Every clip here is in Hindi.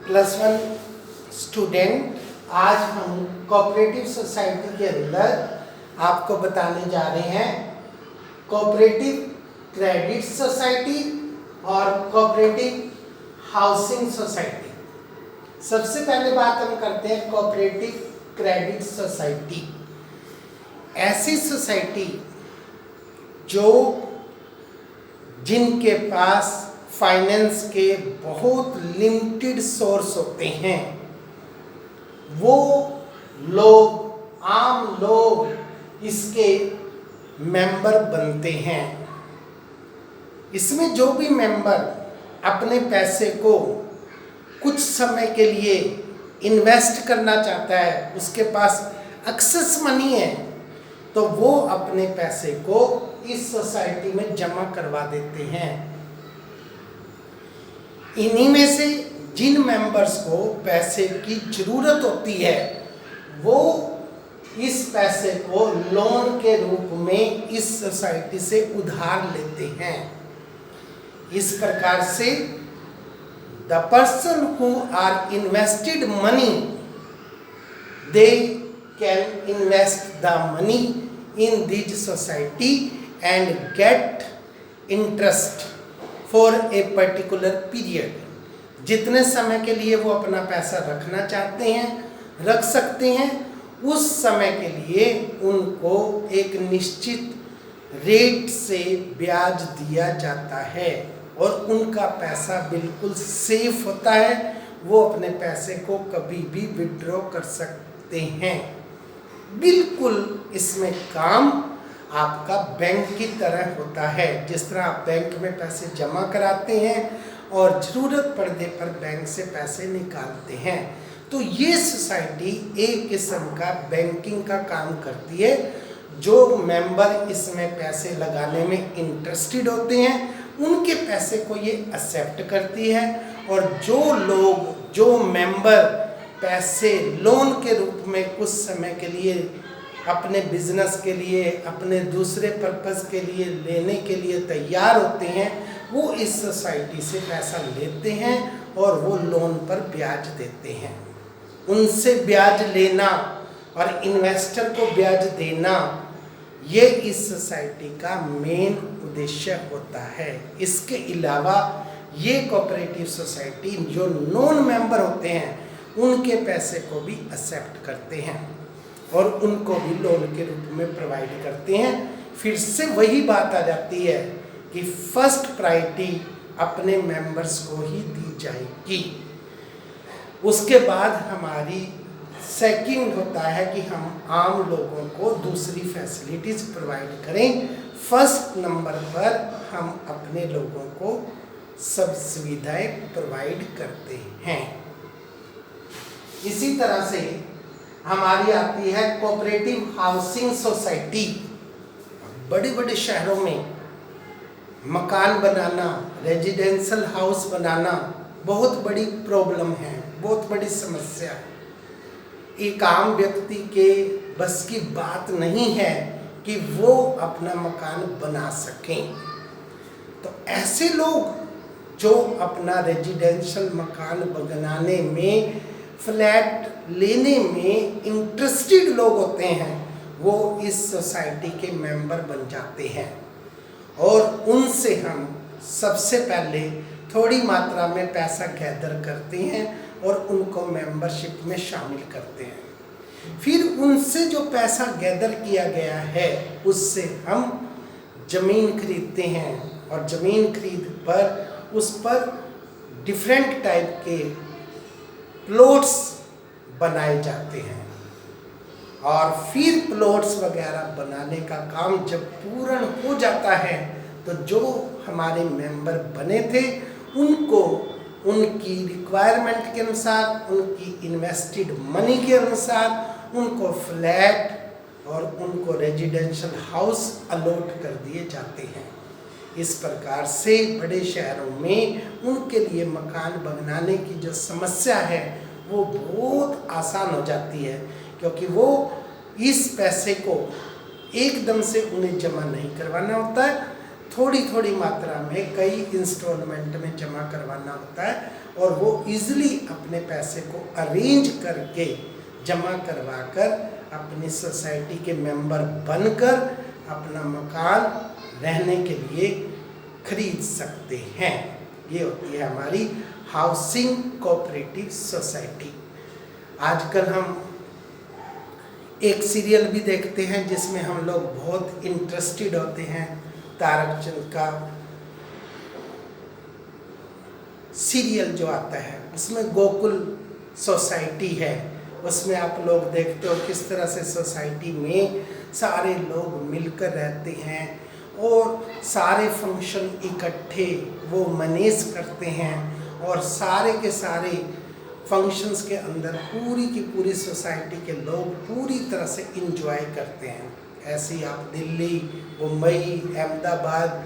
+1 स्टूडेंट। आज हम कोऑपरेटिव सोसाइटी के अंदर आपको बताने जा रहे हैं कोऑपरेटिव क्रेडिट सोसाइटी और कोऑपरेटिव हाउसिंग सोसाइटी। सबसे पहले बात हम करते हैं कोऑपरेटिव क्रेडिट सोसाइटी। ऐसी सोसाइटी जो जिनके पास फाइनेंस के बहुत लिमिटेड सोर्स होते हैं, वो लोग आम लोग इसके मेंबर बनते हैं। इसमें जो भी मेंबर अपने पैसे को कुछ समय के लिए इन्वेस्ट करना चाहता है, उसके पास एक्सेस मनी है, तो वो अपने पैसे को इस सोसाइटी में जमा करवा देते हैं। इन्हीं में से जिन मेंबर्स को पैसे की ज़रूरत होती है, वो इस पैसे को लोन के रूप में इस सोसाइटी से उधार लेते हैं। इस प्रकार से the person who are invested money, they can invest the money in this society and get interest for a particular period. जितने समय के लिए वो अपना पैसा रखना चाहते हैं, रख सकते हैं। उस समय के लिए उनको एक निश्चित रेट से ब्याज दिया जाता है और उनका पैसा बिल्कुल सेफ होता है। वो अपने पैसे को कभी भी विड्रॉ कर सकते हैं। बिल्कुल इसमें काम आपका बैंक की तरह होता है। जिस तरह आप बैंक में पैसे जमा कराते हैं और ज़रूरत पड़ने पर बैंक से पैसे निकालते हैं, तो ये सोसाइटी एक किस्म का बैंकिंग का काम करती है। जो मेंबर इसमें पैसे लगाने में इंटरेस्टेड होते हैं, उनके पैसे को ये एक्सेप्ट करती है। और जो मेंबर पैसे लोन के रूप में कुछ समय के लिए अपने बिजनेस के लिए, अपने दूसरे पर्पस के लिए लेने के लिए तैयार होते हैं, वो इस सोसाइटी से पैसा लेते हैं और वो लोन पर ब्याज देते हैं। उनसे ब्याज लेना और इन्वेस्टर को ब्याज देना, ये इस सोसाइटी का मेन उद्देश्य होता है। इसके अलावा ये कोऑपरेटिव सोसाइटी जो नॉन मेंबर होते हैं, उनके पैसे को भी एक्सेप्ट करते हैं और उनको भी लोन के रूप में प्रोवाइड करते हैं। फिर से वही बात आ जाती है कि फर्स्ट प्रायोरिटी अपने मेंबर्स को ही दी जाएगी। उसके बाद हमारी सेकंड होता है कि हम आम लोगों को दूसरी फैसिलिटीज़ प्रोवाइड करें। फर्स्ट नंबर पर हम अपने लोगों को सब सुविधाएं प्रोवाइड करते हैं। इसी तरह से हमारी आती है कोऑपरेटिव हाउसिंग सोसाइटी। बड़े बड़े शहरों में मकान बनाना, रेजिडेंशियल हाउस बनाना बहुत बड़ी प्रॉब्लम है, बहुत बड़ी समस्या है। एक आम व्यक्ति के बस की बात नहीं है कि वो अपना मकान बना सकें। तो ऐसे लोग जो अपना रेजिडेंशियल मकान बनाने में, फ्लैट लेने में इंटरेस्टेड लोग होते हैं, वो इस सोसाइटी के मेंबर बन जाते हैं। और उनसे हम सबसे पहले थोड़ी मात्रा में पैसा गैदर करते हैं और उनको मेंबरशिप में शामिल करते हैं। फिर उनसे जो पैसा गैदर किया गया है, उससे हम ज़मीन खरीदते हैं और ज़मीन खरीद पर उस पर डिफरेंट टाइप के प्लॉट्स बनाए जाते हैं। और फिर प्लॉट्स वगैरह बनाने का काम जब पूर्ण हो जाता है, तो जो हमारे मेंबर बने थे, उनको उनकी रिक्वायरमेंट के अनुसार, उनकी इन्वेस्टेड मनी के अनुसार उनको फ्लैट और उनको रेजिडेंशियल हाउस अलॉट कर दिए जाते हैं। इस प्रकार से बड़े शहरों में उनके लिए मकान बनाने की जो समस्या है, वो बहुत आसान हो जाती है, क्योंकि वो इस पैसे को एकदम से उन्हें जमा नहीं करवाना होता है। थोड़ी थोड़ी मात्रा में कई इंस्टॉलमेंट में जमा करवाना होता है और वो इजीली अपने पैसे को अरेंज करके जमा करवा कर अपनी सोसाइटी के मेंबर बनकर अपना मकान रहने के लिए खरीद सकते हैं। ये होती है हमारी हाउसिंग कोऑपरेटिव सोसाइटी। आजकल हम एक सीरियल भी देखते हैं जिसमें हम लोग बहुत इंटरेस्टेड होते हैं। तारक चंद का सीरियल जो आता है उसमें गोकुल सोसाइटी है। उसमें आप लोग देखते हो किस तरह से सोसाइटी में सारे लोग मिलकर रहते हैं और सारे फंक्शन इकट्ठे वो मैनेज करते हैं और सारे के सारे फंक्शंस के अंदर पूरी की पूरी सोसाइटी के लोग पूरी तरह से इंजॉय करते हैं। ऐसे ही आप दिल्ली, मुंबई, अहमदाबाद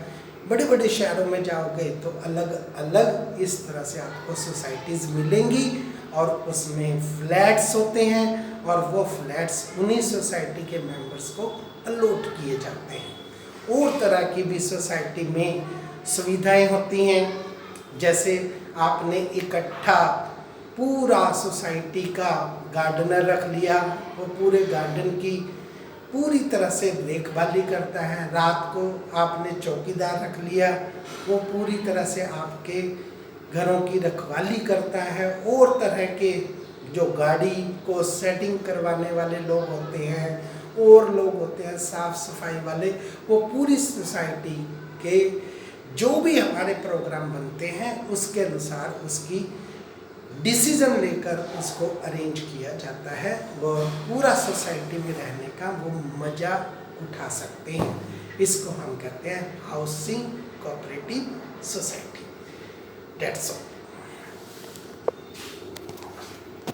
बड़े बड़े शहरों में जाओगे तो अलग अलग इस तरह से आपको सोसाइटीज़ मिलेंगी और उसमें फ्लैट्स होते हैं और वो फ्लैट्स उन्हीं सोसाइटी के मेंबर्स को अलॉट किए जाते हैं। और तरह की भी सोसाइटी में सुविधाएं होती हैं, जैसे आपने इकट्ठा पूरा सोसाइटी का गार्डनर रख लिया, वो पूरे गार्डन की पूरी तरह से देखभाली करता है। रात को आपने चौकीदार रख लिया, वो पूरी तरह से आपके घरों की रखवाली करता है। और तरह के जो गाड़ी को सेटिंग करवाने वाले लोग होते हैं और लोग होते हैं साफ़ सफाई वाले, वो पूरी सोसाइटी के जो भी हमारे प्रोग्राम बनते हैं उसके अनुसार उसकी डिसीज़न लेकर उसको अरेंज किया जाता है। वो पूरा सोसाइटी में रहने का वो मज़ा उठा सकते हैं। इसको हम कहते हैं housing cooperative society. That's all.